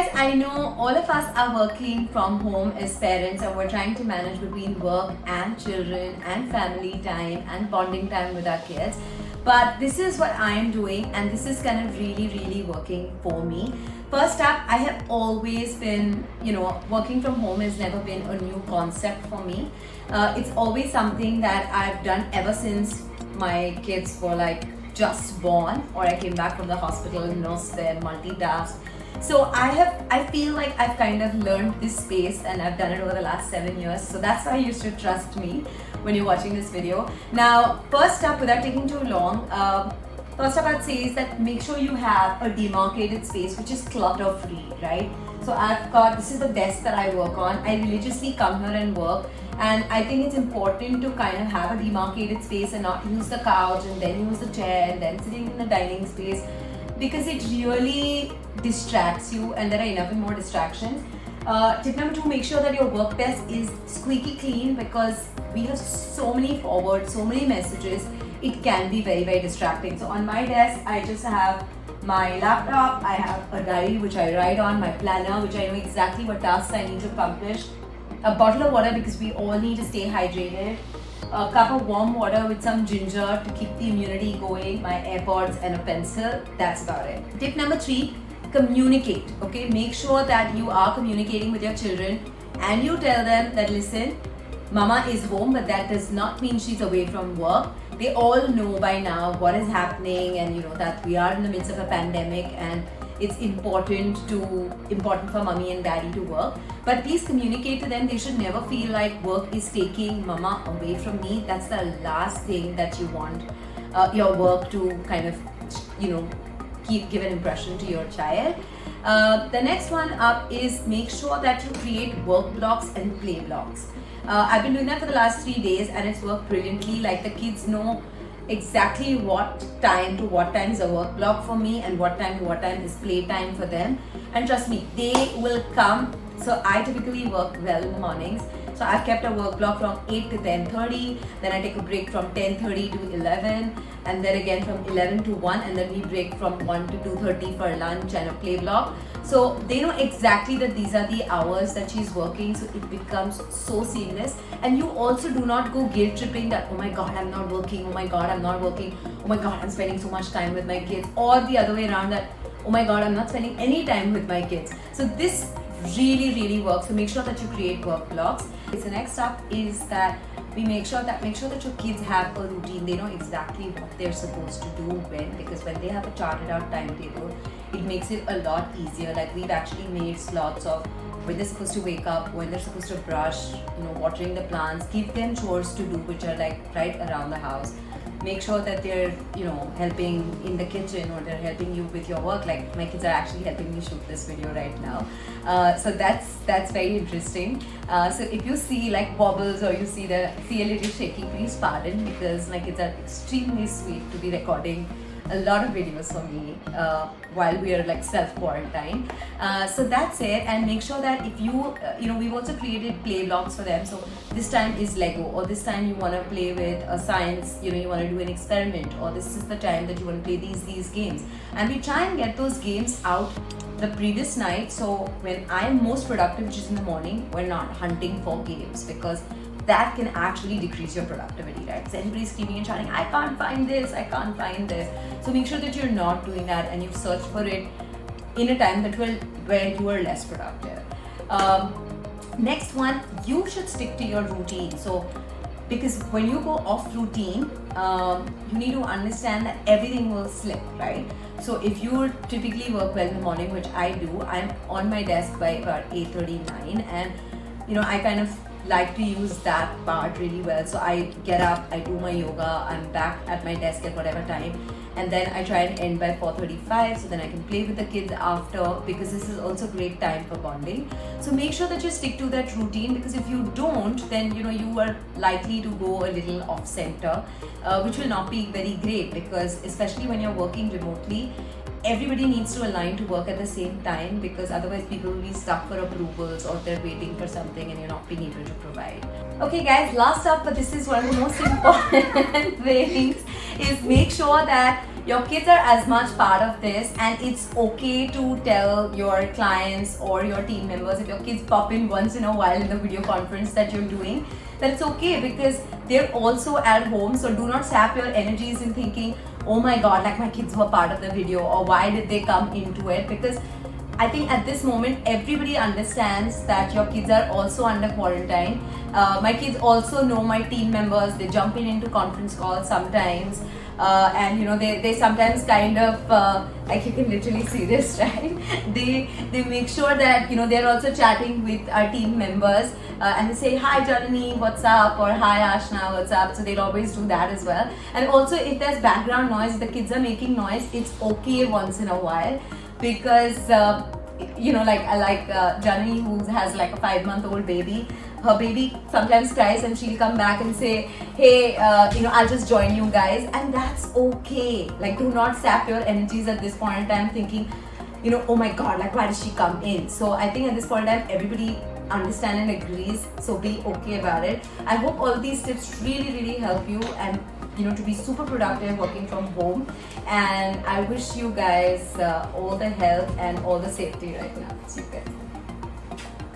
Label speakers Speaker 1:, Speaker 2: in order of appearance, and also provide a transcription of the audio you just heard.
Speaker 1: guys, I know all of us are working from home as parents and we're trying to manage between work and children and family time and bonding time with our kids. But this is what I am doing and this is kind of really working for me. First up, I have always been, working from home has never been a new concept for me. It's always something that I've done ever since my kids were like just born or I came back from the hospital, nursed them, multitasked. So I feel like I've kind of learned this space and I've done it over the last 7 years. So that's why you should trust me when you're watching this video. Now, first up, without taking too long, first up I'd say is that make sure you have a demarcated space which is clutter free, right? So this is the desk that I work on. I religiously come here and work. And I think it's important to kind of have a demarcated space and not use the couch and then use the chair and then sitting in the dining space, because it really distracts you and there are enough and more distractions. Tip number 2, make sure that your work desk is squeaky clean, because we have so many forwards, so many messages, it can be very distracting. So on my desk, I just have my laptop, I have a diary which I write on, my planner which I know exactly what tasks I need to accomplish, a bottle of water because we all need to stay hydrated, a cup of warm water with some ginger to keep the immunity going, my AirPods and a pencil. That's about it. Tip number 3, communicate. Okay, make sure that you are communicating with your children and you tell them that, listen, mama is home, but that does not mean she's away from work. They all know by now what is happening and that we are in the midst of a pandemic and it's important for mommy and daddy to work. But please communicate to them. They should never feel like work is taking mama away from me. That's the last thing that you want your work to kind of, give an impression to your child. The next one up is make sure that you create work blocks and play blocks. I've been doing that for the last 3 days and it's worked brilliantly. Like, the kids know exactly what time to what time is a work block for me and what time to what time is play time for them. And trust me, they will come. So I typically work well in the mornings. So I've kept a work block from 8 to 10:30, then I take a break from 10:30 to 11, and then again from 11 to 1, and then we break from 1 to 2:30 for lunch and a play block. So they know exactly that these are the hours that she's working, so it becomes so seamless. And you also do not go guilt tripping that, oh my god, I'm not working, oh my god, I'm not working, oh my god, I'm spending so much time with my kids, or the other way around that, oh my god, I'm not spending any time with my kids. So this really works. So make sure that you create work blocks. So next up is that we make sure that your kids have a routine. They know exactly what they're supposed to do when, because when they have a charted out timetable, it makes it a lot easier. Like, we've actually made slots of when they're supposed to wake up, when they're supposed to brush, watering the plants, give them chores to do which are like right around the house. Make sure that they're, helping in the kitchen or they're helping you with your work. Like, my kids are actually helping me shoot this video right now. So that's very interesting. So if you see like wobbles or you see a little shaky, please pardon, because my kids are extremely sweet to be recording a lot of videos for me while we are like self-quarantine. So that's it. And make sure that if we've also created play blocks for them. So this time is Lego, or this time you want to play with a science, you want to do an experiment, or this is the time that you want to play these games. And we try and get those games out the previous night. So when I am most productive, which is in the morning, we're not hunting for games, because that can actually decrease your productivity, right? So everybody's screaming and shouting, I can't find this, I can't find this. So make sure that you're not doing that and you search for it in a time where you are less productive. Next one, you should stick to your routine. So, because when you go off routine, you need to understand that everything will slip, right? So if you typically work well in the morning, which I do, I'm on my desk by about 8:39, and I kind of like to use that part really well. So I get up, I do my yoga, I'm back at my desk at whatever time, and then I try and end by 4:35, so then I can play with the kids after, because this is also great time for bonding. So make sure that you stick to that routine, because if you don't, then you are likely to go a little off center, which will not be very great, because especially when you're working remotely, everybody needs to align to work at the same time, because otherwise people will be stuck for approvals or they're waiting for something and you're not being able to provide. Okay guys, last up, but this is one of the most important things, is make sure that your kids are as much part of this, and it's okay to tell your clients or your team members, if your kids pop in once in a while in the video conference that you're doing, that it's okay, because they're also at home. So do not sap your energies in thinking, oh my god, like my kids were part of the video, or why did they come into it? Because I think at this moment everybody understands that your kids are also under quarantine. My kids also know my team members. They jump in into conference calls sometimes, and you know, they sometimes kind of like, you can literally see this, right? They make sure that, you know, they're also chatting with our team members, and they say, hi Janani, what's up, or hi Ashna, what's up. So they'll always do that as well. And also, if there's background noise, the kids are making noise, it's okay once in a while, because you know, like Janani, who has like a 5-month-old baby, her baby sometimes cries and she'll come back and say, hey, you know, I'll just join you guys, and that's okay. Like, do not sap your energies at this point in time thinking, you know, oh my god, like why does she come in? So I think at this point in time everybody understands and agrees, so be okay about it. I hope all of these tips really help you, and you know, to be super productive working from home. And I wish you guys all the health and all the safety right now. See you guys.